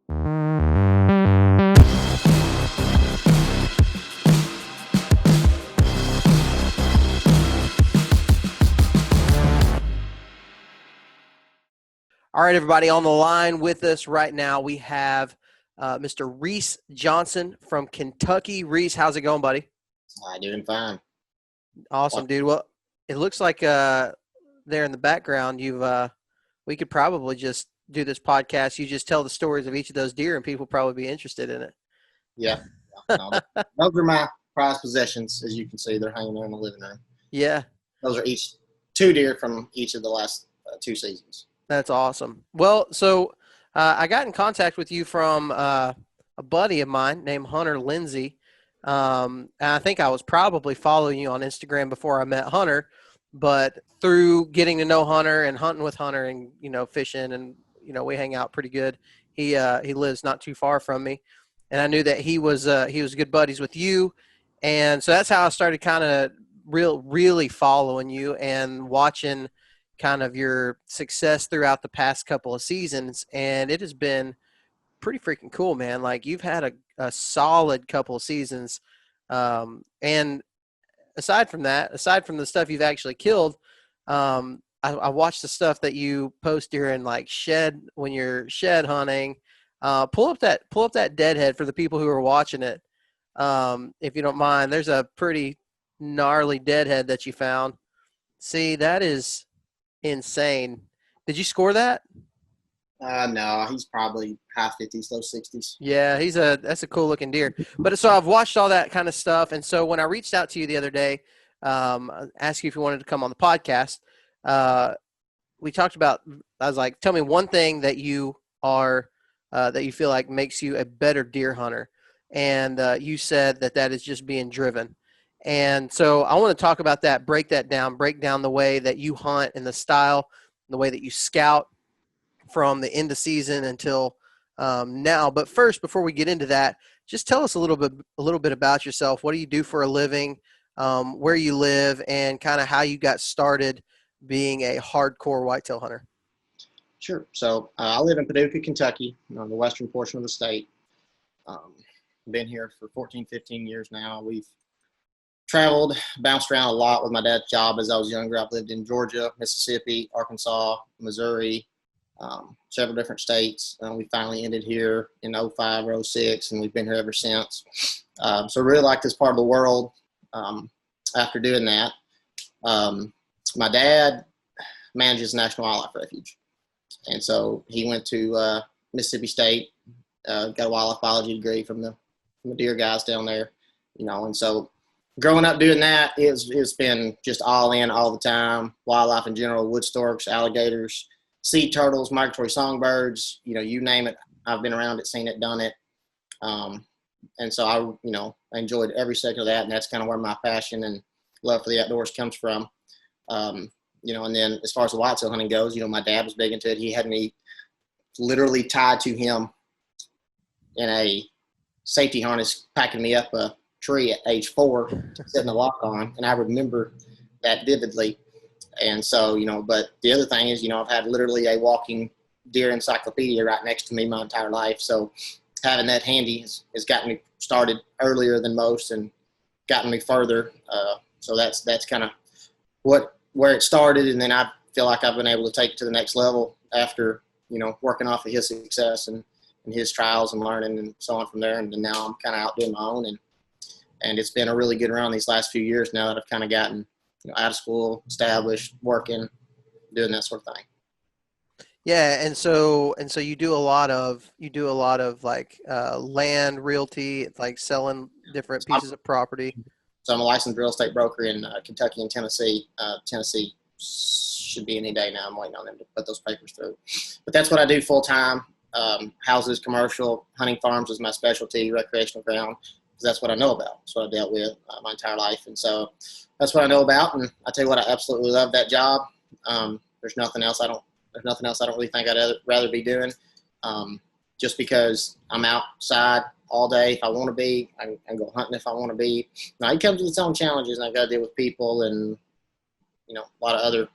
All right, everybody, on the line with us right now, we have Mr. Reese Johnson from Kentucky. Reese, how's it going, buddy? Doing fine. Awesome, dude. Well, it looks like there in the background, we could probably just do this podcast. You just tell the stories of each of those deer, and people probably be interested in it. Yeah. No, those are my prized possessions. As you can see, they're hanging there in the living room. Yeah. Those are each 2 deer from each of the last 2 seasons. That's awesome. Well, so I got in contact with you from a buddy of mine named Hunter Lindsay. And I think I was probably following you on Instagram before I met Hunter, but through getting to know Hunter and hunting with Hunter and, fishing and, we hang out pretty good. He lives not too far from me, and I knew that he was good buddies with you. And so that's how I started kind of really following you and watching kind of your success throughout the past couple of seasons. And it has been pretty freaking cool, man. Like, you've had a solid couple of seasons. And aside from the stuff you've actually killed, I watched the stuff that you post during when you're shed hunting. Pull up that deadhead for the people who are watching it. If you don't mind, there's a pretty gnarly deadhead that you found. See, that is insane. Did you score that? No, he's probably high 50s, low 60s. Yeah, that's a cool looking deer. But so I've watched all that kind of stuff, and so when I reached out to you the other day, asked you if you wanted to come on the podcast, we talked about. I was like, tell me one thing that you are that you feel like makes you a better deer hunter, and you said that is just being driven. And so I want to talk about that, break down the way that you hunt and the style, the way that you scout from the end of season until now. But first, before we get into that, just tell us a little bit about yourself. What do you do for a living, where you live, and kind of how you got started being a hardcore whitetail hunter? Sure. So I live in Paducah, Kentucky, on the western portion of the state. Been here for 14, 15 years now. We've traveled, bounced around a lot with my dad's job as I was younger. I've lived in Georgia, Mississippi, Arkansas, Missouri, several different states. We finally ended here in 05 or 06, and we've been here ever since. So really like this part of the world after doing that. My dad manages National Wildlife Refuge, and so he went to Mississippi State, got a wildlife biology degree from the deer guys down there, and so growing up doing that, it's been just all in all the time. Wildlife in general, wood storks, alligators, sea turtles, migratory songbirds, you name it. I've been around it, seen it, done it. And so I enjoyed every second of that. And that's kind of where my passion and love for the outdoors comes from. And then as far as the whitetail hunting goes, my dad was big into it. He had me literally tied to him in a safety harness, packing me up a tree at age 4, setting the lock on. And I remember that vividly. And so, but the other thing is, I've had literally a walking deer encyclopedia right next to me my entire life. So having that handy has gotten me started earlier than most and gotten me further. So that's kind of where it started. And then I feel like I've been able to take it to the next level after, working off of his success and his trials and learning and so on from there. And now I'm kind of out doing my own. And it's been a really good run these last few years now that I've kind of gotten out of school, established, working, doing that sort of thing. Yeah, and so you do a lot of like land realty, like selling different pieces of property. So I'm a licensed real estate broker in Kentucky and Tennessee. Tennessee should be any day now. I'm waiting on them to put those papers through. But that's what I do full time. Houses, commercial, hunting farms is my specialty, recreational ground. That's what I know about. That's what I dealt with my entire life. And so that's what I know about. And I tell you what, I absolutely love that job. There's nothing else I don't really think I'd rather be doing. Just because I'm outside all day if I want to be. I can go hunting if I want to be. Now, it comes with its own challenges, and I've got to deal with people and, a lot of other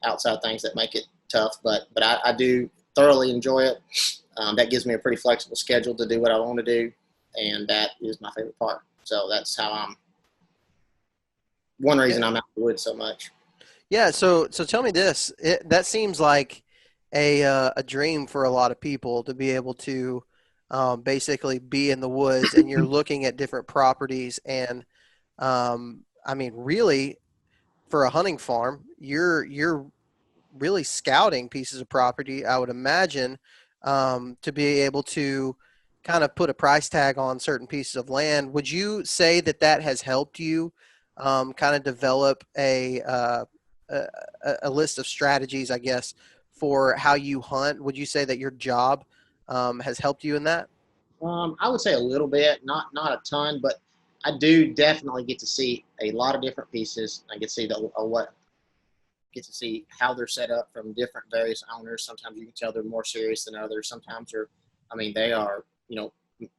outside things that make it tough. But I do thoroughly enjoy it. That gives me a pretty flexible schedule to do what I want to do, and that is my favorite part. So that's how I'm. One Yeah. reason I'm out in the woods so much. Yeah. So tell me this. That seems like a dream for a lot of people to be able to basically be in the woods and you're looking at different properties and I mean, really, for a hunting farm, you're really scouting pieces of property, I would imagine, to be able to kind of put a price tag on certain pieces of land. Would you say that that has helped you kind of develop a, a list of strategies, I guess, for how you hunt? Would you say that your job has helped you in that? I would say a little bit, not a ton, but I do definitely get to see a lot of different pieces. I get to see what get to see how they're set up from different various owners. Sometimes you can tell they're more serious than others. Sometimes they're, I mean, they are,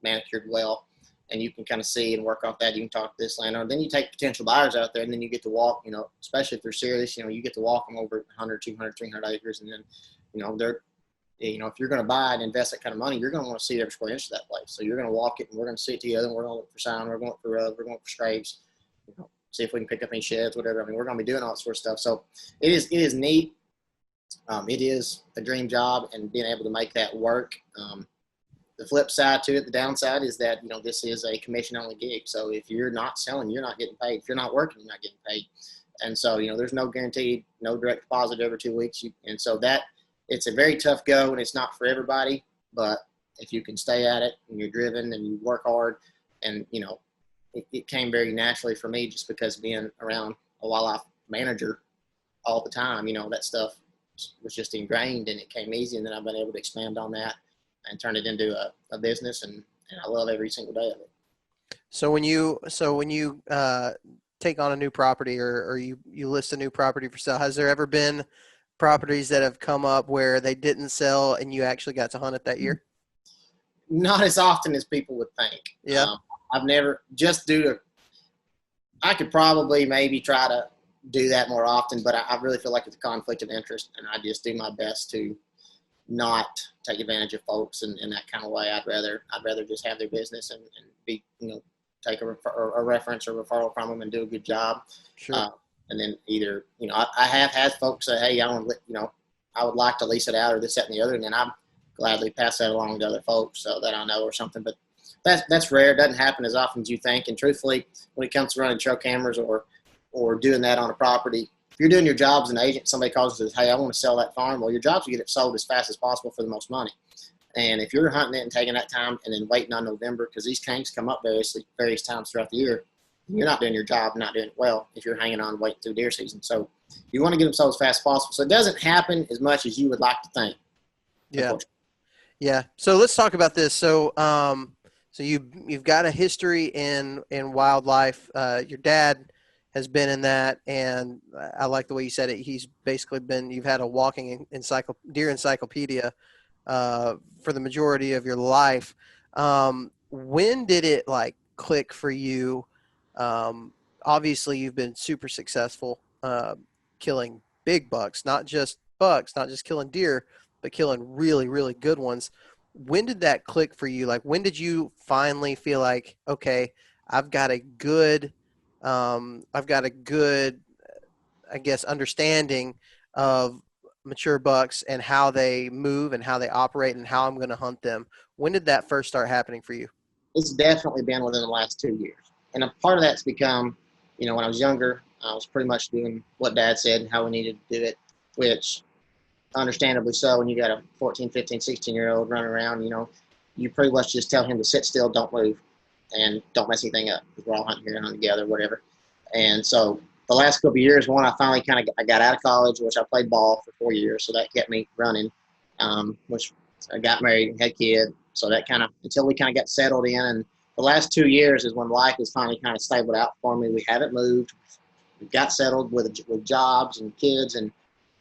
manicured well, and you can kind of see and work off that. You can talk to this landowner. Then you take potential buyers out there, and then you get to walk, especially if they're serious, you get to walk them over 100, 200, 300 acres, and then, they're, if you're going to buy and invest that kind of money, you're going to want to see every square inch of that place. So you're going to walk it, and we're going to see it together, and we're going to look for sound, we're going to look for rub, we're going to look for scrapes, see if we can pick up any sheds, whatever. I mean, we're going to be doing all that sort of stuff. So it is neat. It is a dream job, and being able to make that work. The flip side to it, the downside is that this is a commission-only gig. So if you're not selling, you're not getting paid. If you're not working, you're not getting paid. And so there's no guaranteed, no direct deposit every 2 weeks. And so that it's a very tough go, and it's not for everybody. But if you can stay at it and you're driven and you work hard, and it came very naturally for me just because being around a wildlife manager all the time, that stuff was just ingrained and it came easy. And then I've been able to expand on that and turn it into a business. And I love every single day of it. So when you take on a new property or you list a new property for sale, has there ever been properties that have come up where they didn't sell and you actually got to hunt it that year? Not as often as people would think. Yeah. I've never, just due to, I could probably maybe try to do that more often, but I really feel like it's a conflict of interest, and I just do my best to not take advantage of folks in that kind of way. I'd rather just have their business and be, take a reference or referral from them and do a good job. Sure. And then either, I have had folks say, hey, I would like to lease it out or this, that, and the other. And then I gladly pass that along to other folks so that I know or something. But that's rare. It doesn't happen as often as you think. And truthfully, when it comes to running trail cameras or doing that on a property, if you're doing your job as an agent, somebody calls and says, hey, I want to sell that farm. Well, your job is to get it sold as fast as possible for the most money. And if you're hunting it and taking that time and then waiting on November, because these kinks come up various times throughout the year, you're not doing your job and not doing it well if you're hanging on waiting through deer season. So you want to get them sold as fast as possible. So it doesn't happen as much as you would like to think. Yeah. Yeah. So let's talk about this. So you've got a history in wildlife. Your dad has been in that, and I like the way you said it. He's basically been. You've had a walking deer encyclopedia for the majority of your life. When did it like click for you? Obviously, you've been super successful killing big bucks, not just killing deer, but killing really, really good ones. When did that click for you? Like, when did you finally feel like, okay, I've got a good, I've got a good, I guess, understanding of mature bucks and how they move and how they operate and how I'm going to hunt them. When did that first start happening for you? It's definitely been within the last 2 years. And a part of that's become, when I was younger, I was pretty much doing what Dad said and how we needed to do it, which understandably so. When you got a 14, 15, 16-year-old running around, you pretty much just tell him to sit still, don't move, and don't mess anything up because we're all hunting here and hunting together, whatever. And so the last couple of years, I finally I got out of college, which I played ball for 4 years, so that kept me running, which I got married and had kids. So that until we kind of got settled in. And the last 2 years is when life has finally kind of stabled out for me. We haven't moved. We got settled with jobs and kids, and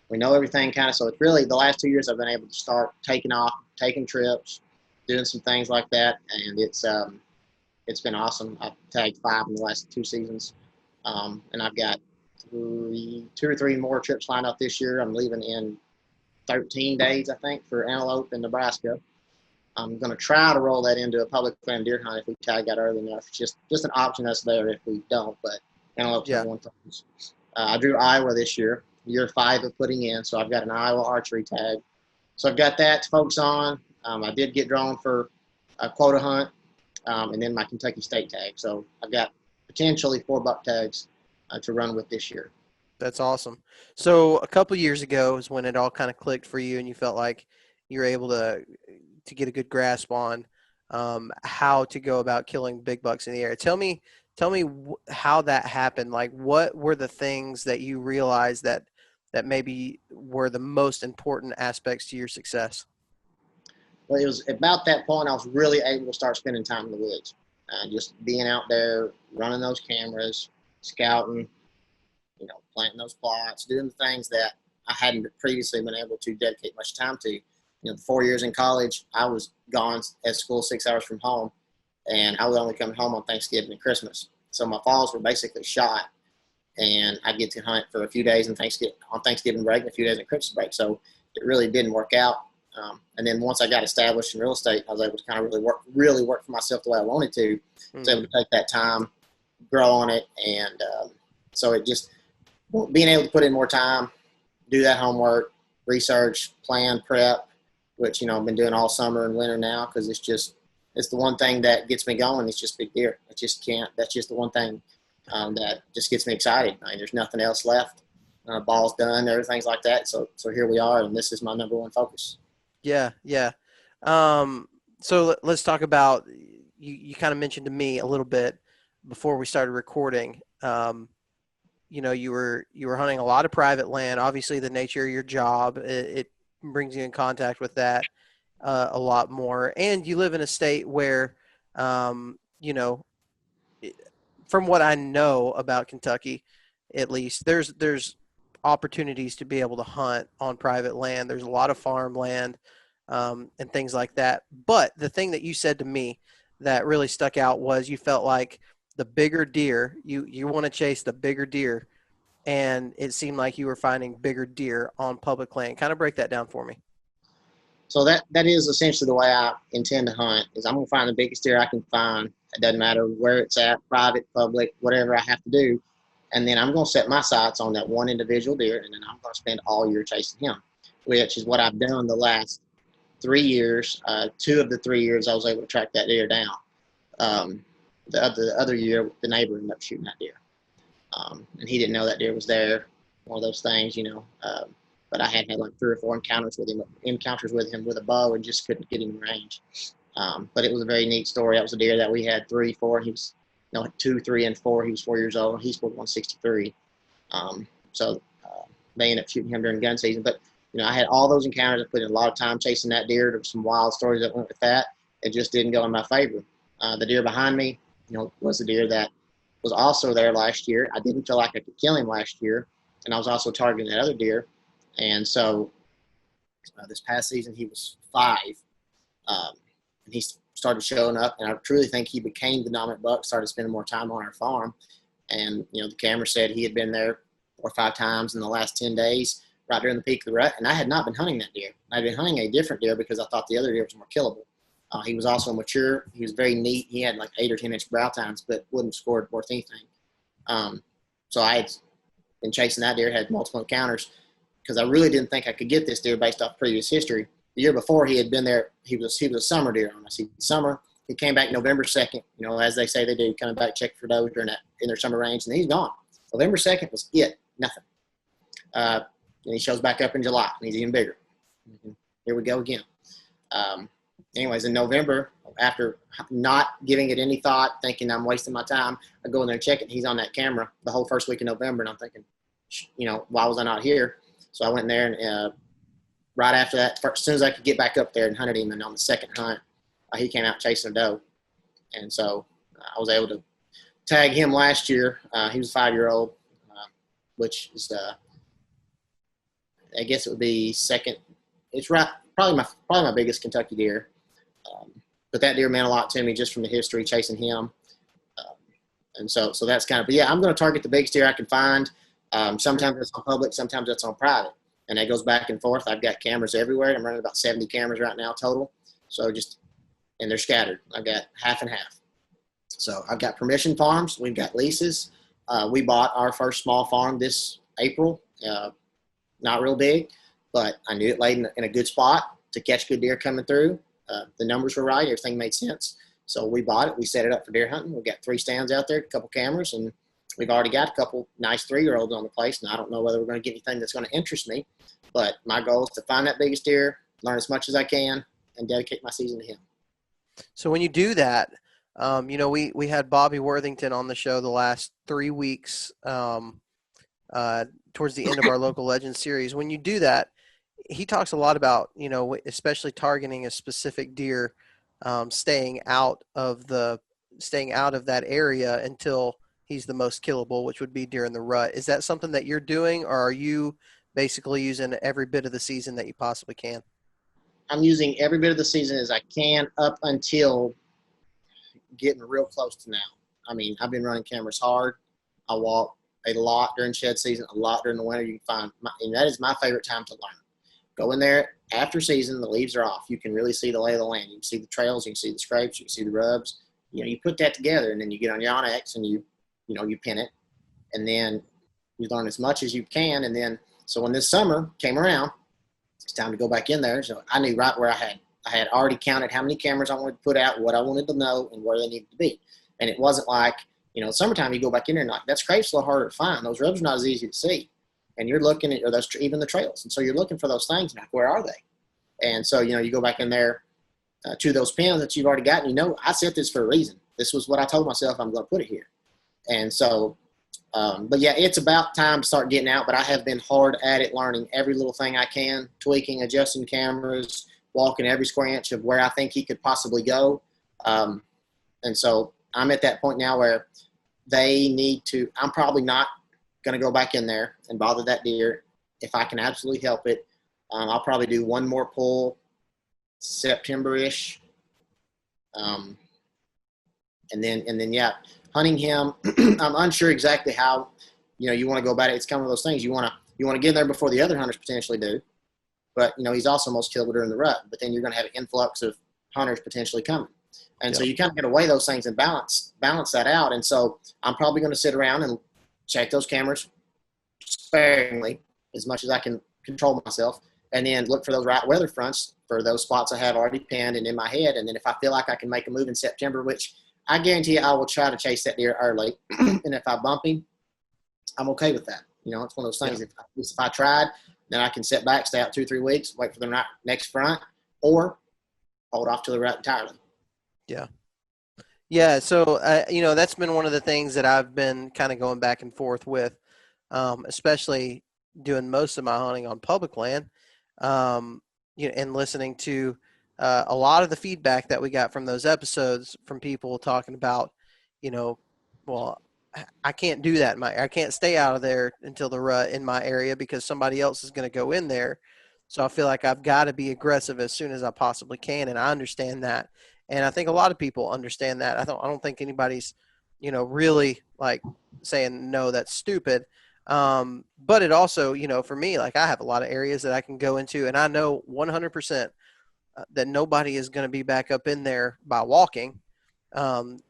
we know everything kind of. So it's really the last 2 years I've been able to start taking off, taking trips, doing some things like that. And it's been awesome. I've tagged 5 in the last 2 seasons. And I've got 2 or 3 more trips lined up this year. I'm leaving in 13 days, I think, for antelope in Nebraska. I'm going to try to roll that into a public land deer hunt if we tag out early enough. It's just an option that's there if we don't, but antelope's Yeah, number one focus. I drew Iowa this year 5 of putting in, so I've got an Iowa archery tag. So I've got that to focus on. I did get drawn for a quota hunt, and then my Kentucky State tag. So I've got potentially 4 buck tags to run with this year. that's awesome. So a couple years ago is when it all kind of clicked for you, and you felt like you were able to get a good grasp on how to go about killing big bucks in the air. Tell me how that happened. Like, what were the things that you realized that maybe were the most important aspects to your success? Well, it was about that point I was really able to start spending time in the woods, just being out there, running those cameras, scouting, planting those plots, doing the things that I hadn't previously been able to dedicate much time to. The 4 years in college, I was gone at school 6 hours from home, and I would only come home on Thanksgiving and Christmas. So my falls were basically shot, and I get to hunt for a few days on Thanksgiving break and a few days on Christmas break. So it really didn't work out. And then once I got established in real estate, I was able to kind of really work for myself the way I wanted to. I was able to take that time, grow on it, and so it just being able to put in more time, do that homework, research, plan, prep, which I've been doing all summer and winter now because it's the one thing that gets me going. It's just big deer. I just can't. That's just the one thing that just gets me excited. I mean, there's nothing else left. Ball's done, everything's like that. So here we are, and this is my number one focus. Yeah, yeah. So let's talk about you kind of mentioned to me a little bit before we started recording. You were hunting a lot of private land. Obviously, the nature of your job it brings you in contact with that a lot more. And you live in a state where, you know, from what I know about Kentucky, at least there's opportunities to be able to hunt on private land. There's a lot of farmland and things like that. But the thing that you said to me that really stuck out was you felt like the bigger deer, you want to chase the bigger deer, and it seemed like you were finding bigger deer on public land. Kind of break that down for me. So that is essentially the way I intend to hunt. Is I'm gonna find the biggest deer I can find. It doesn't matter where it's at, private, public, whatever I have to do, and then I'm gonna set my sights on that one individual deer, and then I'm gonna spend all year chasing him, which is what I've done the last 3 years. 2 of the 3 years I was able to track that deer down. The other year, the neighbor ended up shooting that deer, and he didn't know that deer was there. One of those things. But I had like 3 or 4 encounters with him with a bow, and just couldn't get him in range. But it was a very neat story. That was a deer that we had 3, 4. He was, 2, 3, and 4. He was 4 years old. He scored 163. So they ended up shooting him during gun season. But I had all those encounters. I put in a lot of time chasing that deer. There were some wild stories that went with that. It just didn't go in my favor. The deer behind me, was the deer that was also there last year. I didn't feel like I could kill him last year, and I was also targeting that other deer. And so this past season, he was 5, and he started showing up, and I truly think he became the dominant buck, started spending more time on our farm. And, the camera said he had been there 4 or 5 times in the last 10 days, right during the peak of the rut, and I had not been hunting that deer. I'd been hunting a different deer because I thought the other deer was more killable. He was also mature. He was very neat. He had like 8 or 10 inch brow tines, but wouldn't have scored worth anything. So I had been chasing that deer, had multiple encounters, because I really didn't think I could get this deer based off previous history. The year before, he had been there. He was a summer deer on us. Summer. He came back November 2nd, as they say they do, coming back check for doe during in their summer range, and he's gone. November 2nd was it, nothing. And he shows back up in July, and he's even bigger. Here we go again. Anyways, in November, after not giving it any thought, thinking I'm wasting my time, I go in there and check it, and he's on that camera the whole first week of November, and I'm thinking, why was I not here? So I went in there, and right after that, as soon as I could get back up there and hunted him, and on the second hunt, he came out chasing a doe. And so I was able to tag him last year. He was a 5-year-old, which is, I guess it would be second. It's probably my biggest Kentucky deer. But that deer meant a lot to me just from the history chasing him. And so that's kind of, but yeah, I'm going to target the biggest deer I can find. Sometimes it's on public, sometimes it's on private, and it goes back and forth. I've got cameras everywhere. I'm running about 70 cameras right now total. So just and they're scattered. I've got half and half. So I've got permission farms. We've got leases. We bought our first small farm this April. Not real big, but I knew it laid in a good spot to catch good deer coming through. The numbers were right. Everything made sense. So we bought it. We set it up for deer hunting. We've got 3 stands out there, a couple cameras, and we've already got a couple nice 3-year-olds on the place. And I don't know whether we're going to get anything that's going to interest me, but my goal is to find that biggest deer, learn as much as I can, and dedicate my season to him. So when you do that, we had Bobby Worthington on the show the last 3 weeks, towards the end of our Local Legends series. When you do that, he talks a lot about, especially targeting a specific deer, staying out of that area until he's the most killable, which would be during the rut. Is that something that you're doing, or are you basically using every bit of the season that you possibly can? I'm using every bit of the season as I can up until getting real close to now. I mean, I've been running cameras hard. I walk a lot during shed season, a lot during the winter. You can find, and that is my favorite time to learn. Go in there after season, the leaves are off. You can really see the lay of the land. You can see the trails, you can see the scrapes, you can see the rubs. You put that together, and then you get on your Onyx and you pin it, and then you learn as much as you can. And then, so when this summer came around, it's time to go back in there. So I knew right where I had already counted how many cameras I wanted to put out, what I wanted to know, and where they needed to be. And it wasn't like, summertime you go back in there and like, that scrape's a little harder to find. Those rubs are not as easy to see. And you're looking at, or those, even the trails. And so you're looking for those things, like, where are they? And so, you go back in there to those pins that you've already got, and I set this for a reason. This was what I told myself I'm going to put it here. And so, but yeah, it's about time to start getting out, but I have been hard at it, learning every little thing I can, tweaking, adjusting cameras, walking every square inch of where I think he could possibly go. And so I'm at that point now where I'm probably not going to go back in there and bother that deer. If I can absolutely help it, I'll probably do one more pull September-ish. And then, yeah, hunting him, I'm unsure exactly how, you want to go about it. It's kind of one of those things. You want to get in there before the other hunters potentially do. But, he's also most killable during the rut. But then you're going to have an influx of hunters potentially coming. And so you kind of got to weigh those things and balance that out. And so I'm probably going to sit around and check those cameras sparingly as much as I can control myself, and then look for those right weather fronts for those spots I have already pinned and in my head. And then if I feel like I can make a move in September, which I guarantee you I will try to chase that deer early, and if I bump him, I'm okay with that. It's one of those things. Yeah. If I tried, then I can sit back, stay out 2-3 weeks, wait for the next front, or hold off to the rut entirely. Yeah. Yeah. So, that's been one of the things that I've been kind of going back and forth with, especially doing most of my hunting on public land, and listening to a lot of the feedback that we got from those episodes from people talking about, well, I can't do that. I can't stay out of there until the rut in my area because somebody else is going to go in there. So I feel like I've got to be aggressive as soon as I possibly can. And I understand that. And I think a lot of people understand that. I don't think anybody's, really like saying, no, that's stupid. But it also, for me, like I have a lot of areas that I can go into, and I know 100% that nobody is going to be back up in there by walking.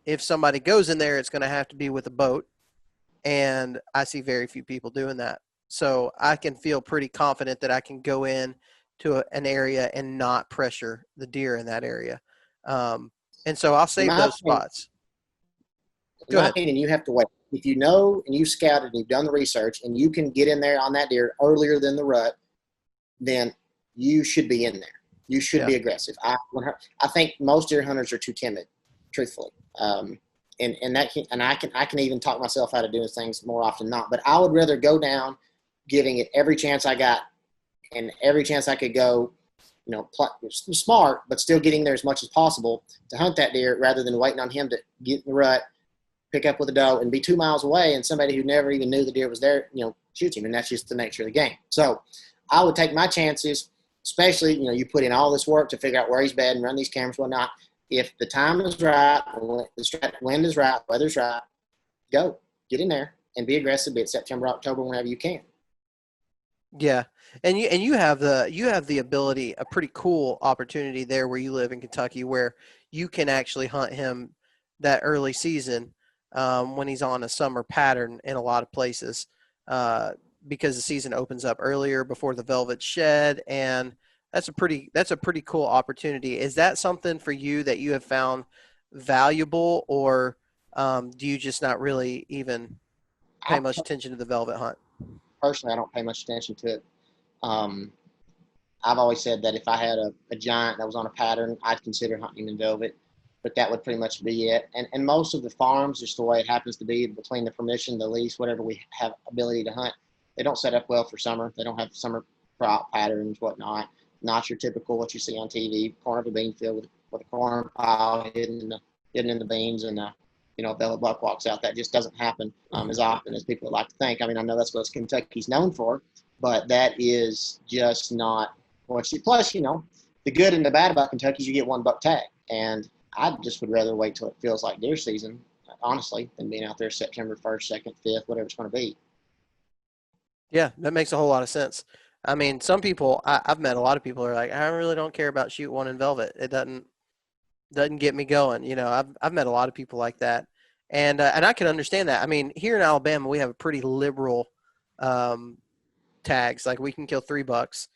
If somebody goes in there, it's going to have to be with a boat. And I see very few people doing that. So I can feel pretty confident that I can go in to an area and not pressure the deer in that area. And so I'll save those spots. In my opinion, you have to wait. If you know and you've scouted and you've done the research and you can get in there on that deer earlier than the rut, then you should be in there. You should be aggressive. I think most deer hunters are too timid, truthfully. And I can even talk myself out of doing things more often than not. But I would rather go down, giving it every chance I got, and every chance I could go, smart, but still getting there as much as possible to hunt that deer, rather than waiting on him to get in the rut, pick up with a doe, and be 2 miles away, and somebody who never even knew the deer was there, shoots him. And that's just the nature of the game. So I would take my chances, especially, you put in all this work to figure out where he's bed and run these cameras, whatnot. If the time is right, the wind is right, weather's right, go. Get in there and be aggressive. Be it September, October, whenever you can. Yeah, and you have the ability, a pretty cool opportunity there where you live in Kentucky, where you can actually hunt him that early season when he's on a summer pattern in a lot of places, uh, because the season opens up earlier before the velvet shed, and that's a pretty cool opportunity. Is that something for you that you have found valuable, or do you just not really even pay I much attention to the velvet hunt? personally, I don't pay much attention to it. Um, I've always said that if I had a giant that was on a pattern, I'd consider hunting in velvet, but that would pretty much be it. And most of the farms, just the way it happens to be between the permission, the lease, whatever we have ability to hunt, they don't set up well for summer. They don't have summer crop patterns, whatnot. Not your typical what you see on TV, corner of a bean field with a corn pile hidden in the beans and velvet buck walks out. That just doesn't happen as often as people would like to think. I mean, I know that's what Kentucky's known for, but that is just not what you. Plus, the good and the bad about Kentucky is you get one buck tag, and I just would rather wait till it feels like deer season, honestly, than being out there September 1st, 2nd, 5th, whatever it's going to be. Yeah, that makes a whole lot of sense. I mean, some people I've met a lot of people who are like, I really don't care about shoot one in velvet. It doesn't get me going. I've met a lot of people like that, and I can understand that. I mean, here in Alabama, we have a pretty liberal um, tags. Like we can kill 3 bucks,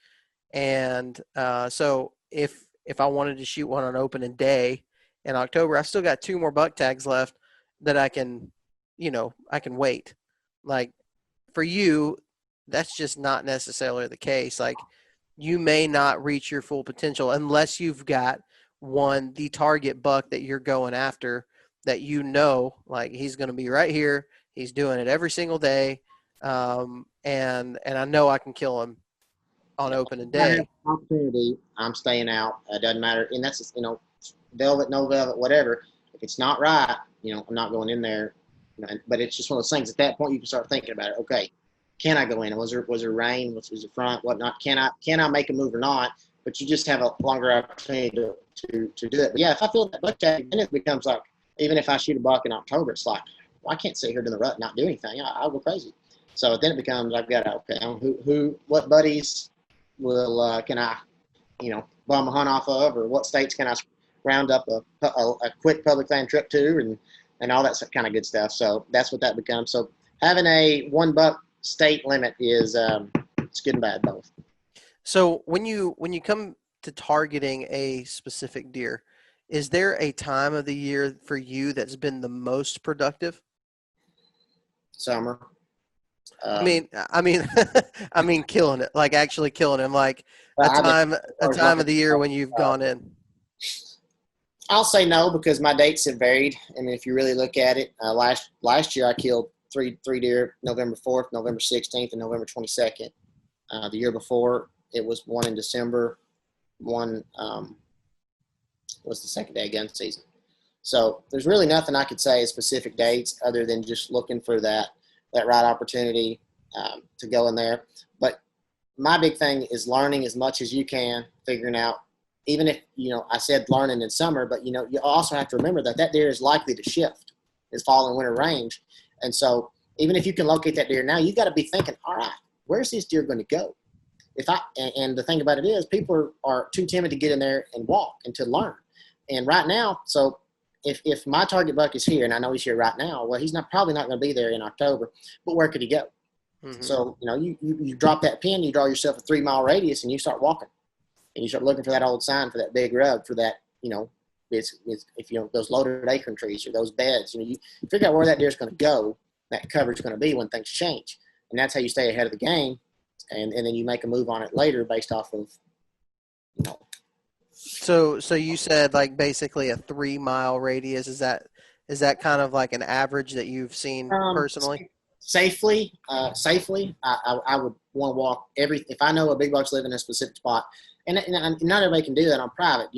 and so if I wanted to shoot one on opening day in October, I still got 2 more buck tags left that I can wait. Like for you, that's just not necessarily the case. Like you may not reach your full potential unless you've got the target buck that you're going after that like he's going to be right here. He's doing it every single day, and I know I can kill him on Yeah, opening if I have day. an opportunity, I'm staying out. It doesn't matter, and that's just, velvet, no velvet, whatever. If it's not right, I'm not going in there. But it's just one of those things. At that point, you can start thinking about it. Okay, can I go in? Was there rain? Was the front? Whatnot? Can I make a move or not? But you just have a longer opportunity to do it. But yeah, if I feel that buck tag, then it becomes like, even if I shoot a buck in October, it's like, well, I can't sit here in the rut and not do anything. I'll go crazy. So then it becomes, I've got to, okay, what buddies can I bum a hunt off of, or what states can I round up a quick public land trip to, and all that kind of good stuff. So that's what that becomes. So having a 1 buck state limit is it's good and bad both. So when you come to targeting a specific deer, is there a time of the year for you that's been the most productive? Summer. I Um, mean, I mean, I mean, killing it, like actually killing him, like a I mean, time, a as time long of the year when you've gone in. I'll say no because my dates have varied. I mean, if you really look at it, last year I killed three deer: November 4th, November 16th, and November 22nd. The year before it was one in December, one was the second day of gun season. So there's really nothing I could say as specific dates other than just looking for that right opportunity to go in there. But my big thing is learning as much as you can, figuring out. Even if I said learning in summer, but you also have to remember that deer is likely to shift as fall and winter range, and so even if you can locate that deer now, you got to be thinking, all right, where's this deer going to go? And the thing about it is, people are too timid to get in there and walk and to learn. And right now, so if my target buck is here, and I know he's here right now, well, he's probably not going to be there in October, but where could he go? Hmm. So you drop that pin, you draw yourself a 3 mile radius, and you start walking, and you start looking for that old sign for that big rub for that it's if those loaded acorn trees or those beds, you figure out where that deer's going to go, that coverage is going to be when things change, and that's how you stay ahead of the game, and then you make a move on it later based off of you know So you said like basically a 3 mile radius. Is that kind of like an average that you've seen Um, personally? safely, I would want to walk if I know a big buck's living in a specific spot, and not everybody can do that on private.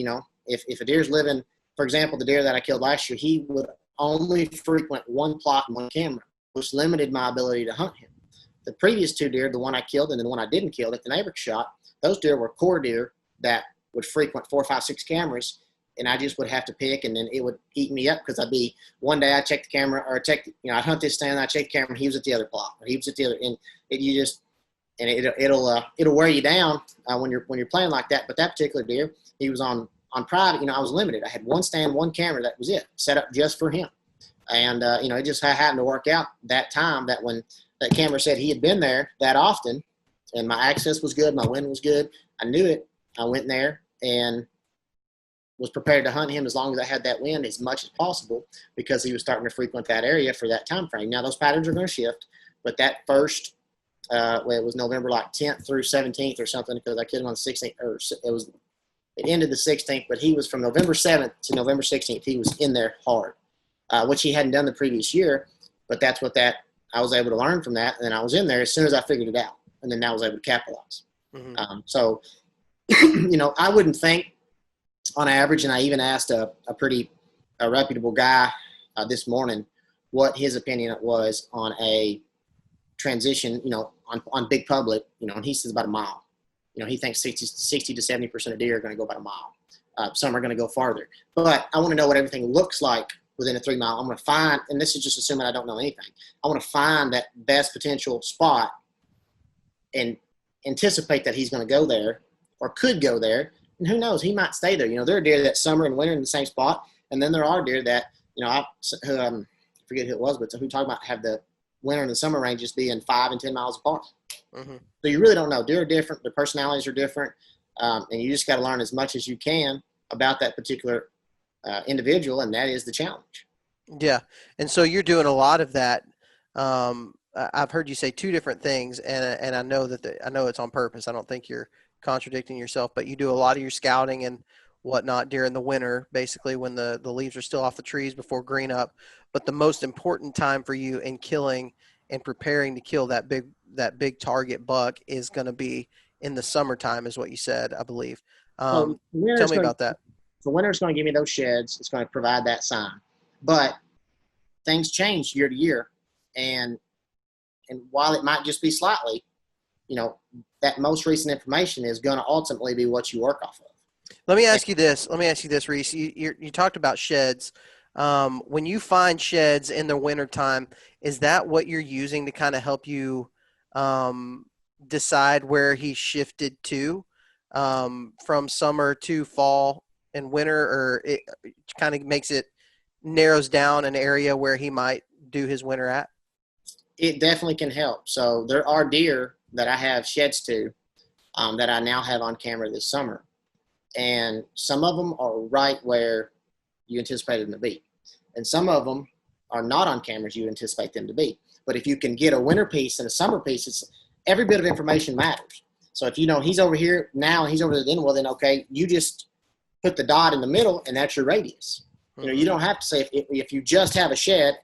If a deer's living, for example, the deer that I killed last year, he would only frequent one plot and one camera, which limited my ability to hunt him. The previous 2 deer, the one I killed and the one I didn't kill that the neighbor shot, those deer were core deer that would frequent 4, 5, 6 cameras, and I just would have to pick, and then it would eat me up because I'd be one day I check the camera or I'd hunt this stand, I check the camera, and he was at the other plot or he was at the other, and you just and it'll wear you down when you're playing like that. But that particular deer, he was on private. I was limited. I had one stand, one camera. That was it, set up just for him. And it just happened to work out that time that when that camera said he had been there that often, and my access was good, my wind was good. I knew it. I went there and was prepared to hunt him as long as I had that wind as much as possible, because he was starting to frequent that area for that time frame. Now those patterns are going to shift, but that first, it was November like 10th through 17th or something, because I killed him on the 16th, or it ended the 16th, but he was from November 7th to November 16th. He was in there hard, which he hadn't done the previous year, but that's what I was able to learn from that. And then I was in there as soon as I figured it out, and then I was able to capitalize. Mm-hmm. So, I wouldn't think on average, and I even asked a pretty reputable guy this morning what his opinion was on a transition, on big public, and he says about a mile. He thinks 60 to 70% of deer are going to go about a mile. Some are going to go farther. But I want to know what everything looks like within a 3 mile. I'm going to find, and this is just assuming I don't know anything, I want to find that best potential spot and anticipate that he's going to go there or could go there. And who knows, he might stay there. There are deer that summer and winter in the same spot. And then there are deer that, I forget who it was, but who talking about have the winter and the summer ranges being 5 and 10 miles apart. Mm-hmm. So you really don't know. Deer are different. Their personalities are different. And you just got to learn as much as you can about that particular individual. And that is the challenge. Yeah. And so you're doing a lot of that. I've heard you say two different things, and I know that I know it's on purpose. I don't think you're contradicting yourself, but you do a lot of your scouting and whatnot during the winter, basically when the leaves are still off the trees before green up. But the most important time for you in killing and preparing to kill that big target buck is going to be in the summertime, is what you said, I believe. Tell me about that. So winter's going to give me those sheds. It's going to provide that sign, but things change year to year, and while it might just be slightly, that most recent information is going to ultimately be what you work off of. Let me ask you this, Reese. You talked about sheds. When you find sheds in the wintertime, is that what you're using to kind of help you decide where he shifted to from summer to fall and winter, or it kind of narrows down an area where he might do his winter at? It definitely can help. So there are deer that I have sheds to that I now have on camera this summer. And some of them are right where you anticipated them to be. And some of them are not on cameras you anticipate them to be. But if you can get a winter piece and a summer piece, every bit of information matters. So if he's over here now and he's over there, then okay, you just put the dot in the middle and that's your radius. Mm-hmm. You don't have to say if you just have a shed,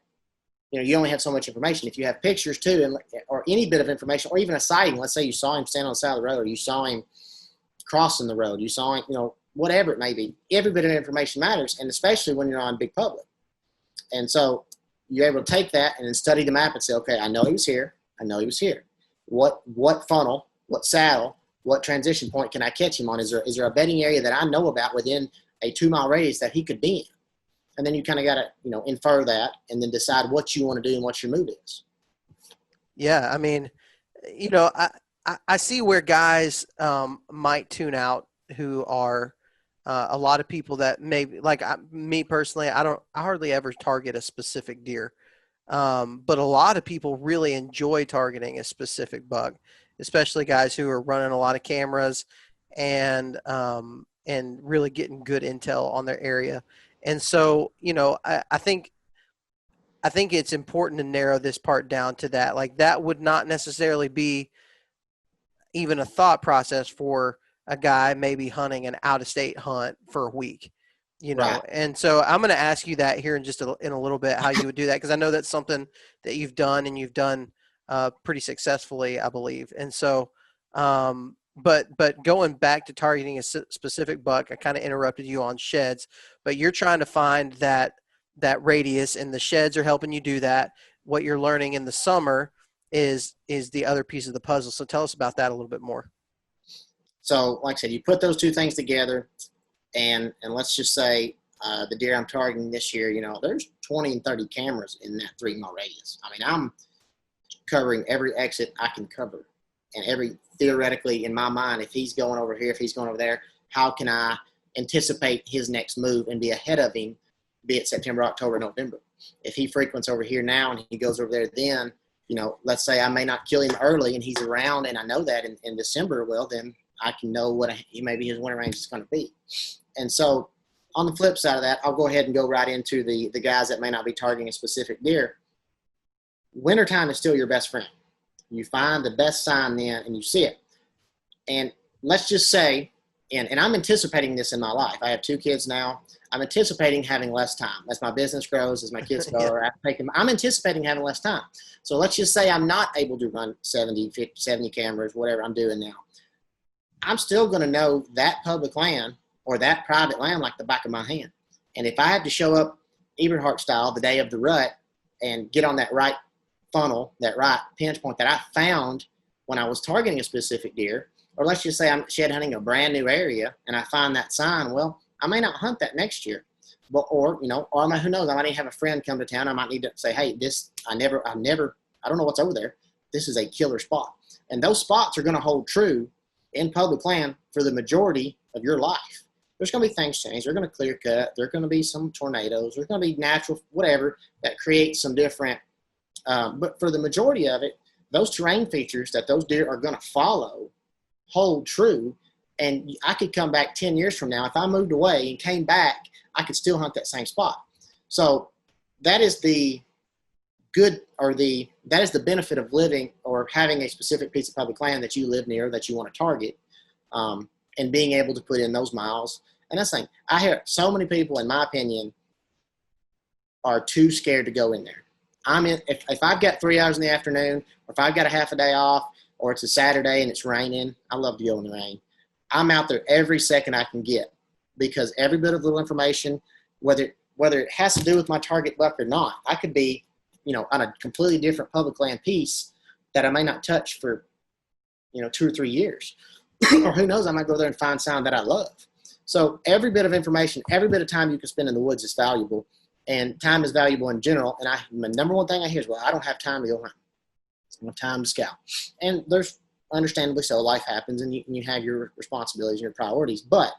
you only have so much information. If you have pictures too, or any bit of information, or even a sighting, let's say you saw him stand on the side of the road, or you saw him crossing the road, you saw him, whatever it may be, every bit of information matters, and especially when you're on big public. And so you're able to take that and then study the map and say, okay, I know he was here. I know he was here. What funnel, what saddle, what transition point can I catch him on? Is there a bedding area that I know about within a 2 mile radius that he could be in? And then you kind of got to, infer that and then decide what you want to do and what your move is. Yeah. I mean, I see where guys might tune out who are a lot of people that maybe, like me personally, I hardly ever target a specific deer. But a lot of people really enjoy targeting a specific buck, especially guys who are running a lot of cameras and really getting good intel on their area. And so, I think it's important to narrow this part down to that. Like, that would not necessarily be even a thought process for a guy maybe hunting an out-of-state hunt for a week, Right. And so I'm going to ask you that here in in a little bit, how you would do that, because I know that's something that you've done, and you've done pretty successfully, I believe. And so, but going back to targeting a specific buck, I kind of interrupted you on sheds, but you're trying to find that radius, and the sheds are helping you do that. What you're learning in the summer is the other piece of the puzzle. So tell us about that a little bit more. So like I said, you put those two things together, and let's just say the deer I'm targeting this year, there's 20 and 30 cameras in that 3 mile radius. I mean, I'm covering every exit I can cover. and theoretically in my mind, if he's going over here, if he's going over there, how can I anticipate his next move and be ahead of him, be it September, October, November? If he frequents over here now and he goes over there then, let's say I may not kill him early and he's around and I know that in December, well, then I can know what maybe his winter range is going to be. And so on the flip side of that, I'll go ahead and go right into the guys that may not be targeting a specific deer. Wintertime is still your best friend. You find the best sign then and you see it. And let's just say, and I'm anticipating this in my life. I have 2 kids now. I'm anticipating having less time. As my business grows, as my kids go, I'm anticipating having less time. So let's just say I'm not able to run 70 cameras, whatever I'm doing now. I'm still going to know that public land or that private land like the back of my hand. And if I have to show up Eberhart style the day of the rut and get on that right funnel, that right pinch point that I found when I was targeting a specific deer, or let's just say I'm shed hunting a brand new area and I find that sign, well, I may not hunt that next year. But, or who knows, I might even have a friend come to town. I might need to say, hey, I don't know what's over there. This is a killer spot. And those spots are going to hold true in public land for the majority of your life. There's going to be things change. They're going to clear cut. There are going to be some tornadoes. There's going to be natural, whatever, that creates some different, but for the majority of it, those terrain features that those deer are going to follow hold true. And I could come back 10 years from now. If I moved away and came back, I could still hunt that same spot. So that is the that is the benefit of living or having a specific piece of public land that you live near, that you want to target, and being able to put in those miles. And that's the thing. I hear so many people, in my opinion, are too scared to go in there. If I've got 3 hours in the afternoon, or if I've got a half a day off, or it's a Saturday and it's raining, I love to go in the rain. I'm out there every second I can get, because every bit of little information, whether it has to do with my target buck or not, I could be, on a completely different public land piece that I may not touch for, 2 or 3 years. Or who knows, I might go there and find sound that I love. So every bit of information, every bit of time you can spend in the woods is valuable, and time is valuable in general. And my number one thing I hear is, well, I don't have time to go hunt. I don't have time to scout. And there's, understandably so, life happens and you have your responsibilities and your priorities. But,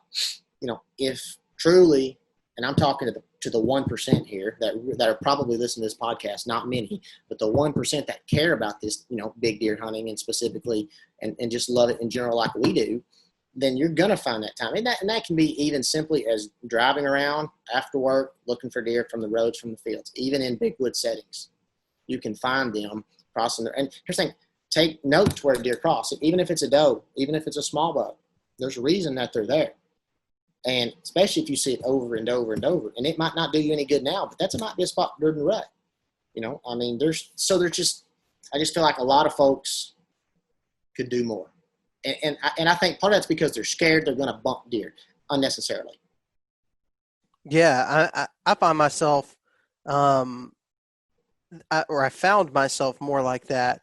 if truly, and I'm talking to the 1% here that are probably listening to this podcast, not many, but the 1% that care about this, big deer hunting and specifically, and just love it in general like we do, then you're going to find that time. And that can be even simply as driving around after work, looking for deer from the roads, from the fields, even in big wood settings. You can find them crossing there. And here's the thing, take note where deer cross, even if it's a doe, even if it's a small buck. There's a reason that they're there. And especially if you see it over and over and over, and it might not do you any good now, but that might be a spot during the rut. I just feel like a lot of folks could do more. And I think part of that's because they're scared they're going to bump deer unnecessarily. Yeah, I find myself, I found myself more like that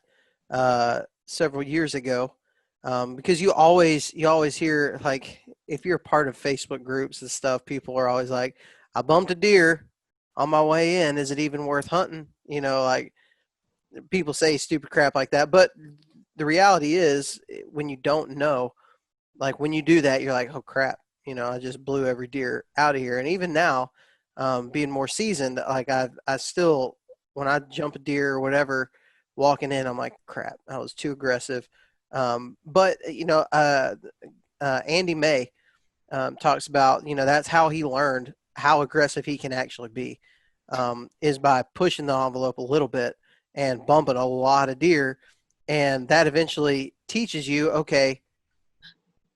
several years ago, because you always hear, like, if you're a part of Facebook groups and stuff, people are always like, I bumped a deer on my way in. Is it even worth hunting? Like, people say stupid crap like that. But the reality is, when you don't know, like, when you do that, you're like, oh crap, I just blew every deer out of here. And even now, being more seasoned, like, I still, when I jump a deer or whatever, walking in, I'm like, crap, I was too aggressive. But Andy May talks about, that's how he learned how aggressive he can actually be, is by pushing the envelope a little bit and bumping a lot of deer. And that eventually teaches you, okay,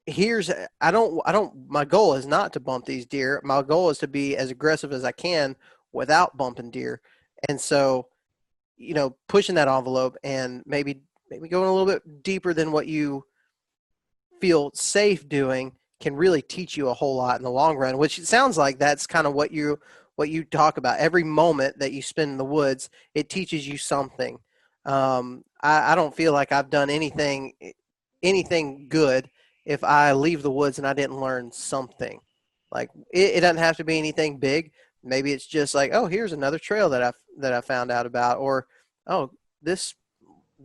my goal is not to bump these deer. My goal is to be as aggressive as I can without bumping deer. And so, pushing that envelope and maybe going a little bit deeper than what you feel safe doing can really teach you a whole lot in the long run, which it sounds like that's kind of what you talk about. Every moment that you spend in the woods, it teaches you something. I don't feel like I've done anything good if I leave the woods and I didn't learn something. Like, it doesn't have to be anything big. Maybe it's just like, oh, here's another trail that I found out about, or, oh, this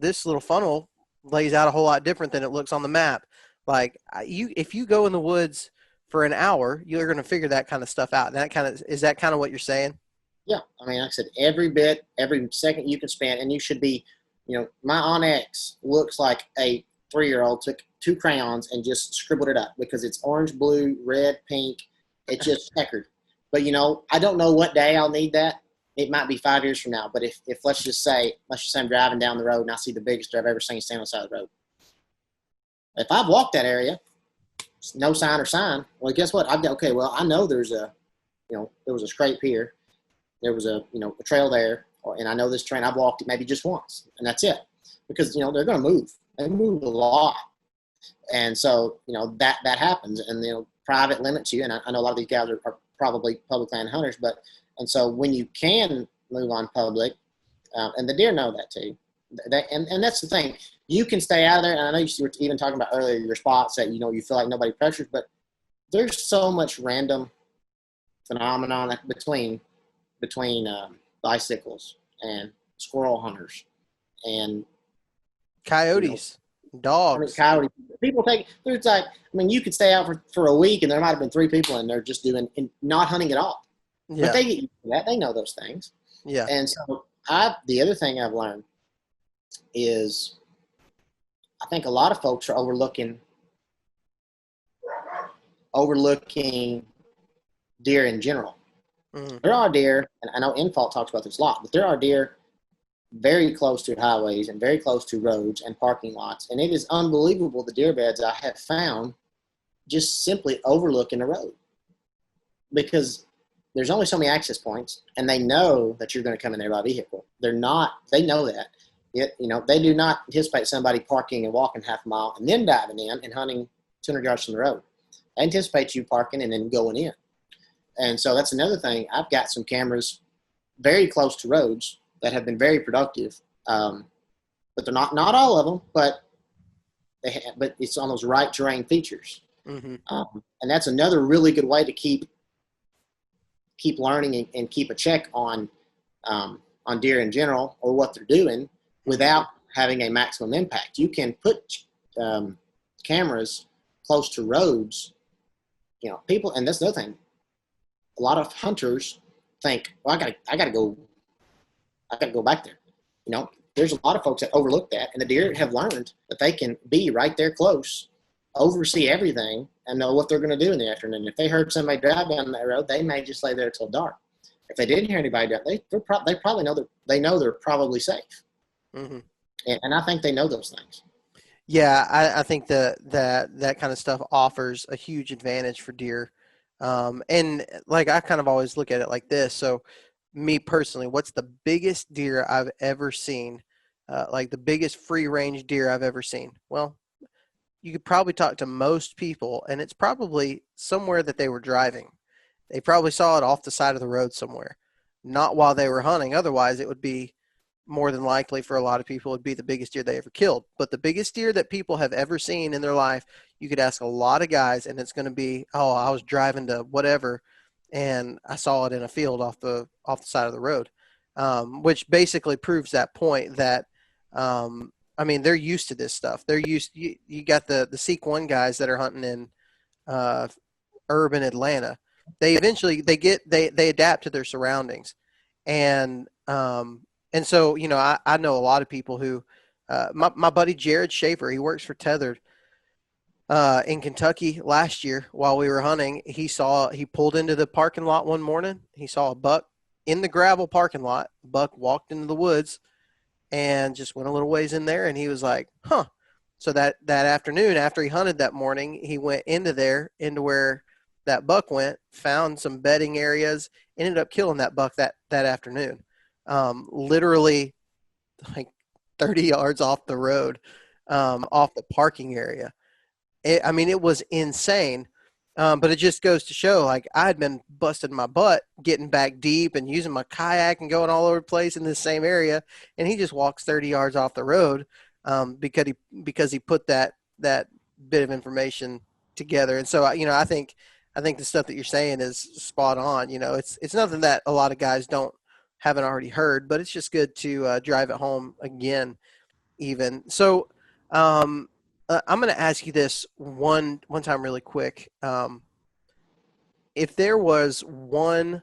little funnel lays out a whole lot different than it looks on the map. Like if you go in the woods for an hour, you're going to figure that kind of stuff out. And that kind of is that kind of what you're saying? Yeah, I mean, like I said, every bit, every second you can spend, and you should be, my Onyx looks like a 3-year-old took two crayons and just scribbled it up because it's orange, blue, red, pink. It's just checkered. But I don't know what day I'll need that. It might be 5 years from now. But if let's just say I'm driving down the road and I see the biggest deer I've ever seen stand on the side of the road. If I've walked that area, no sign or sign. Well, guess what? I've got okay. Well, I know there was a scrape here. There was a trail there, and I know this train. I've walked it maybe just once, and that's it. Because they're going to move. They move a lot, and so that happens. And private limits you. And I know a lot of these guys are probably public land hunters, and so when you can move on public, and the deer know that too. And that's the thing. You can stay out of there. And I know you were even talking about earlier your spots that you feel like nobody pressures, but there's so much random phenomenon between bicycles and squirrel hunters and Coyotes, coyotes. People take there's like you could stay out for a week and there might have been 3 people and they're just doing not hunting at all. Yeah. But they get used to that. They know those things. Yeah. And so the other thing I've learned is I think a lot of folks are overlooking deer in general. Mm-hmm. There are deer, and I know Infalt talks about this a lot, but there are deer very close to highways and very close to roads and parking lots. And it is unbelievable the deer beds I have found just simply overlooking the road because there's only so many access points, and they know that you're going to come in there by vehicle. They know that. They do not anticipate somebody parking and walking half a mile and then diving in and hunting 200 yards from the road. They anticipate you parking and then going in. And so that's another thing. I've got some cameras very close to roads that have been very productive, but they're not all of them, but it's on those right terrain features. Mm-hmm. And that's another really good way to keep learning and keep a check on deer in general or what they're doing without having a maximum impact. You can put cameras close to roads. People, and that's another thing. A lot of hunters think, well, I gotta go back there. There's a lot of folks that overlook that, and the deer have learned that they can be right there close, oversee everything, and know what they're going to do in the afternoon. If they heard somebody drive down that road, they may just lay there till dark. If they didn't hear anybody drive, they probably know they're probably safe. Mm-hmm. And I think they know those things. Yeah, I think that kind of stuff offers a huge advantage for deer. And like I kind of always look at it like this. So me personally, what's the biggest deer I've ever seen? Like the biggest free range deer I've ever seen? Well, you could probably talk to most people, and it's probably somewhere that they were driving. They probably saw it off the side of the road somewhere, not while they were hunting. Otherwise, it would be more than likely for a lot of people, it'd be the biggest deer they ever killed. But the biggest deer that people have ever seen in their life, you could ask a lot of guys, and it's going to be, oh, I was driving to whatever, and I saw it in a field off the side of the road, which basically proves that point that, they're used to this stuff. They're used. You got the Seek One guys that are hunting in urban Atlanta. They eventually they adapt to their surroundings, and so, I know a lot of people who, my buddy Jared Schaefer, he works for Tethered in Kentucky last year while we were hunting. He pulled into the parking lot one morning. He saw a buck in the gravel parking lot. Buck walked into the woods and just went a little ways in there. And he was like, huh. So that afternoon, after he hunted that morning, he went into where that buck went, found some bedding areas, ended up killing that buck that afternoon. Literally like 30 yards off the road, off the parking area. It was insane. But it just goes to show, like, I had been busting my butt, getting back deep and using my kayak and going all over the place in this same area. And he just walks 30 yards off the road, because he put that bit of information together. And so, I think the stuff that you're saying is spot on. It's nothing that a lot of guys haven't already heard, but it's just good to drive it home again even. So Um, I'm going to ask you this one time really quick. If there was one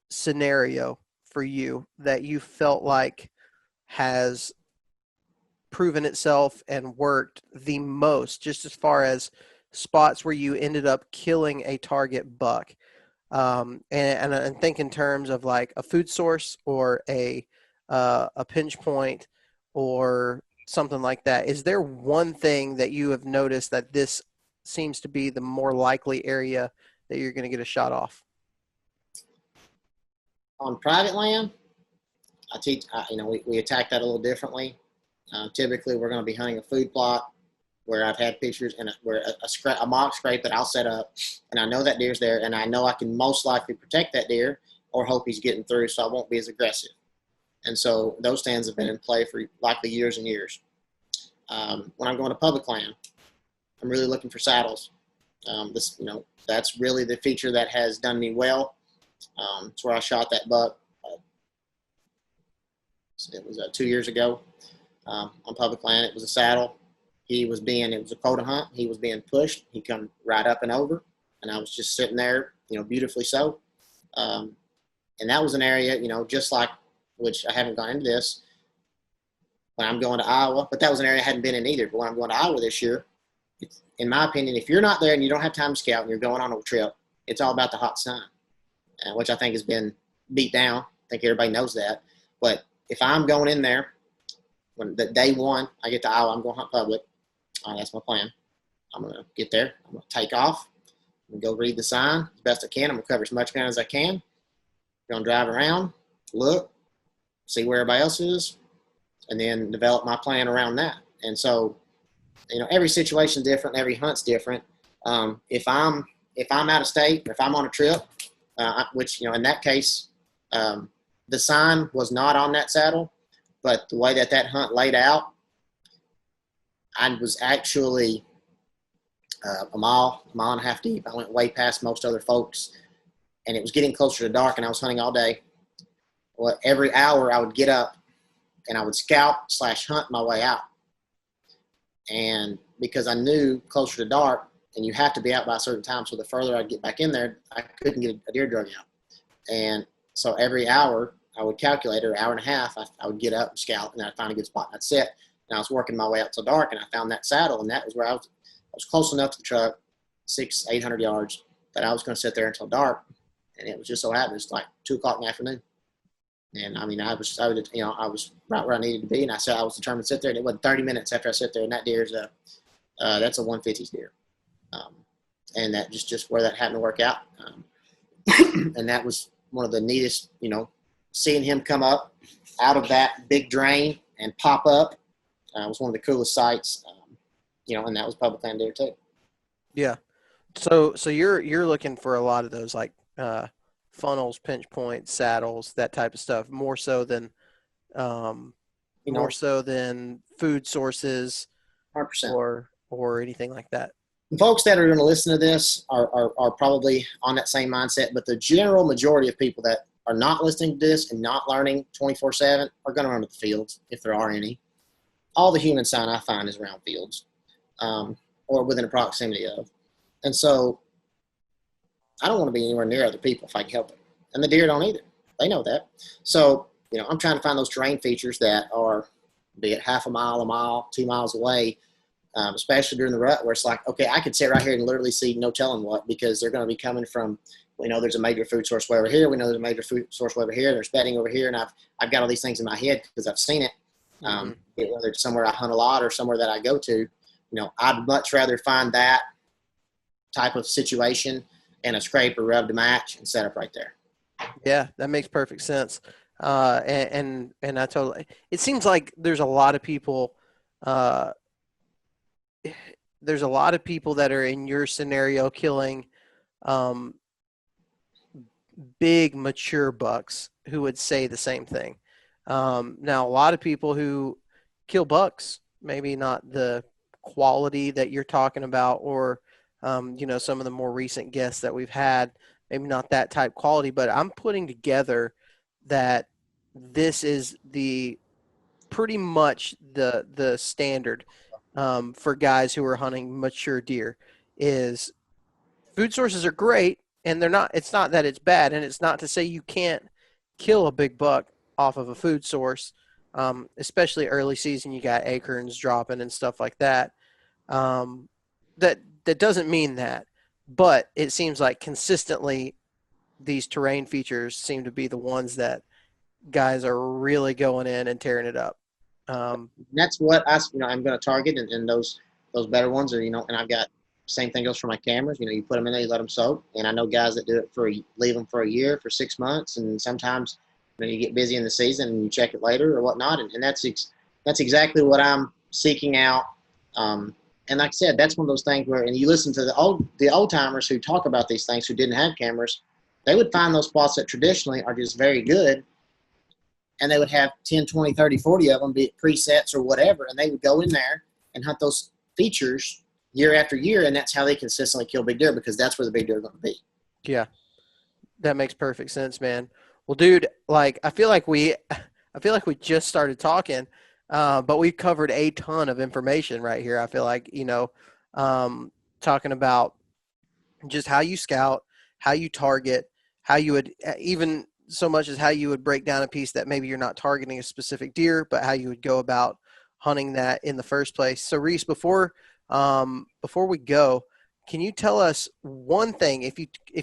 scenario for you that you felt like has proven itself and worked the most, just as far as spots where you ended up killing a target buck, and think in terms of like a food source or a pinch point or something like that. Is there one thing that you have noticed that this seems to be the more likely area that you're going to get a shot off? On private land, we attack that a little differently. Typically, we're going to be hunting a food plot where I've had pictures and where a mock scrape that I'll set up, and I know that deer's there, and I know I can most likely protect that deer or hope he's getting through, so I won't be as aggressive. And so those stands have been in play for likely years and years. When I'm going to public land, I'm really looking for saddles. That's really the feature that has done me well. It's where I shot that buck. It was 2 years ago on public land. It was a saddle. It was a quota hunt. He was being pushed. He come right up and over, and I was just sitting there, beautifully so. And that was an area, just like, which I haven't gone into this, when I'm going to Iowa, but that was an area I hadn't been in either. But when I'm going to Iowa this year, in my opinion, if you're not there and you don't have time to scout and you're going on a trip, it's all about the hot sun, which I think has been beat down. I think everybody knows that. But if I'm going in there, when the day one I get to Iowa, I'm going to hunt public. That's my plan. I'm going to get there. I'm going to take off. I'm going to go read the sign as best I can. I'm going to cover as much ground as I can. I'm going to drive around, look, see where everybody else is, and then develop my plan around that. And so, every situation's different. Every hunt's different. If I'm out of state, or if I'm on a trip, which, in that case, the sign was not on that saddle, but the way that hunt laid out, I was actually a mile and a half deep. I went way past most other folks, and it was getting closer to dark, and I was hunting all day. Well, every hour I would get up, and I would scout/hunt my way out. And because I knew closer to dark, and you have to be out by a certain time, so the further I'd get back in there, I couldn't get a deer drug out. And so every hour I would calculate, or hour and a half, I would get up and scout, and I'd find a good spot, and I'd sit. And I was working my way out till dark, and I found that saddle, and that was where I was close enough to the truck, 800 yards, that I was going to sit there until dark. And it was just so happened, it's like 2:00 in the afternoon. And I mean, I was right where I needed to be, and I said I was determined to sit there. And it wasn't 30 minutes after I sat there, and that deer's that's a 150s deer, and that just where that happened to work out, and that was one of the neatest, seeing him come up out of that big drain and pop up was one of the coolest sights, and that was public land deer too. Yeah. So you're looking for a lot of those like funnels, pinch points, saddles, that type of stuff, um, You more know, so than food sources 100%. or anything like that. The folks that are going to listen to this are probably on that same mindset, but the general majority of people that are not listening to this and not learning 24/7 are going to run to the fields, if there are any. All the human sign I find is around fields, or within a proximity of. And so I don't want to be anywhere near other people if I can help it. And the deer don't either. They know that. So, I'm trying to find those terrain features that are, be it half a mile, 2 miles away, especially during the rut, where it's like, okay, I could sit right here and literally see no telling what, because they're going to be coming from, we know there's a major food source way over here. We know there's a major food source way over here. There's bedding over here. And I've got all these things in my head because I've seen it. Mm-hmm. Whether it's somewhere I hunt a lot or somewhere that I go to, I'd much rather find that type of situation and a scrape or rub to match and set up right there. Yeah, that makes perfect sense. And I totally. It seems like there's a lot of people. Uh, there's a lot of people that are in your scenario killing um, big mature bucks who would say the same thing. Now, a lot of people who kill bucks, maybe not the quality that you're talking about, or some of the more recent guests that we've had, maybe not that type quality, but I'm putting together that this is the pretty much the standard. for guys who are hunting mature deer is food sources are great, and they're not. It's not that it's bad, and it's not to say you can't kill a big buck off of a food source, especially early season. You got acorns dropping and stuff like that. Um, that doesn't mean that, but it seems like consistently these terrain features seem to be the ones that guys are really going in and tearing it up. Um, That's what I'm going to target, and those better ones are, and I've got same thing goes for my cameras. You put them in there, you let them soak, and I know guys that do it leave them for a year, for 6 months, and sometimes you get busy in the season and you check it later or whatnot, and that's exactly what I'm seeking out. And like I said, that's one of those things where, and you listen to the old timers who talk about these things who didn't have cameras, they would find those spots that traditionally are just very good, and they would have 10, 20, 30, 40 of them, be it presets or whatever, and they would go in there and hunt those features year after year, and that's how they consistently kill big deer, because that's where the big deer are going to be. yeah, that makes perfect sense, man. Well, dude, like I feel like we just started talking, but we've covered a ton of information right here. I feel like talking about just how you scout, how you target, how you would even so much as how you would break down a piece that maybe you're not targeting a specific deer, but how you would go about hunting that in the first place. So, Reese, before we go, can you tell us one thing? If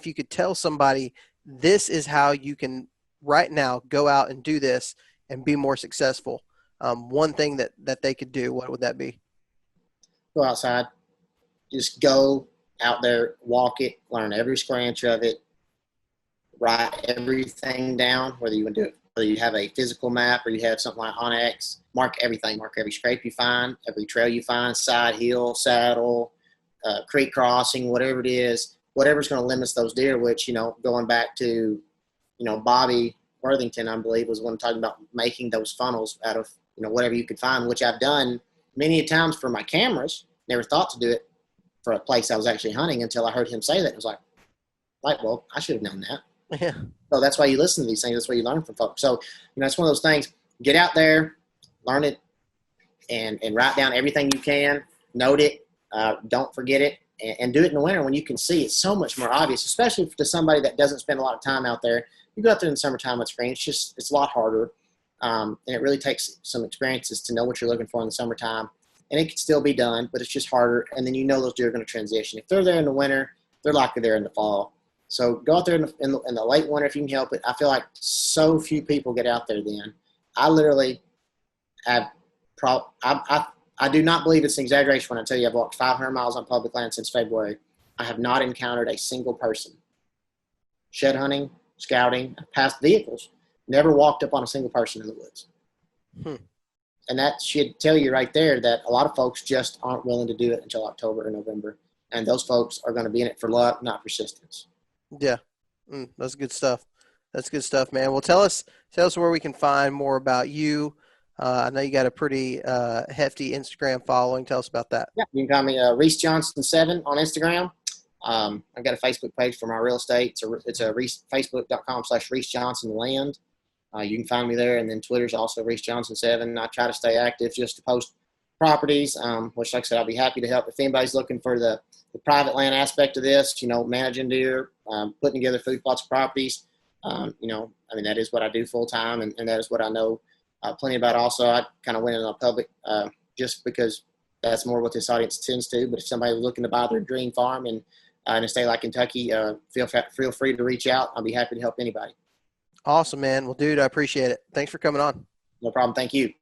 you could tell somebody this is how you can right now go out and do this and be more successful, one thing that they could do, what would that be? Go outside, just go out there, walk it, learn every square inch of it, write everything down, whether you do it, whether you have a physical map or you have something like OnX, mark everything, mark every scrape you find, every trail you find, side hill, saddle, creek crossing, whatever it is, whatever's going to limit those deer, which, going back to, Bobby Worthington, I believe, was one talking about making those funnels out of, whatever you could find, which I've done many times for my cameras. Never thought to do it for a place I was actually hunting until I heard him say that. It was like, light bulb, I should have known that. Yeah. So that's why you listen to these things. That's why you learn from folks. So, it's one of those things. Get out there, learn it, and write down everything you can. Note it. Don't forget it. And do it in the winter when you can see. It's so much more obvious, especially to somebody that doesn't spend a lot of time out there. You go out there in the summertime with screen. It's a lot harder. And it really takes some experiences to know what you're looking for in the summertime. And it can still be done, but it's just harder. And then those deer are going to transition. If they're there in the winter, they're likely there in the fall. So go out there in the late winter if you can help it. I feel like so few people get out there then. I literally have I do not believe it's an exaggeration when I tell you I've walked 500 miles on public land since February. I have not encountered a single person. Shed hunting, scouting, past vehicles, never walked up on a single person in the woods. And that should tell you right there that a lot of folks just aren't willing to do it until October or November. And those folks are going to be in it for luck, not persistence. Yeah, that's good stuff. That's good stuff, man. Well, tell us where we can find more about you. I know you got a pretty hefty Instagram following. Tell us about that. Yeah, you can call me Reese Johnson 7 on Instagram. I've got a Facebook page for my real estate. It's a Facebook.com/Reese Johnson Land. You can find me there, and then Twitter's also Reese Johnson 7. I try to stay active just to post properties, which, like I said, I'll be happy to help if anybody's looking for the private land aspect of this. Managing deer, putting together food plots of properties. That is what I do full time, and that is what I know plenty about. Also, I kind of went in on public just because that's more what this audience tends to. But if somebody's looking to buy their dream farm in a state like Kentucky, feel free to reach out. I'll be happy to help anybody. Awesome, man. Well, dude, I appreciate it. Thanks for coming on. No problem. Thank you.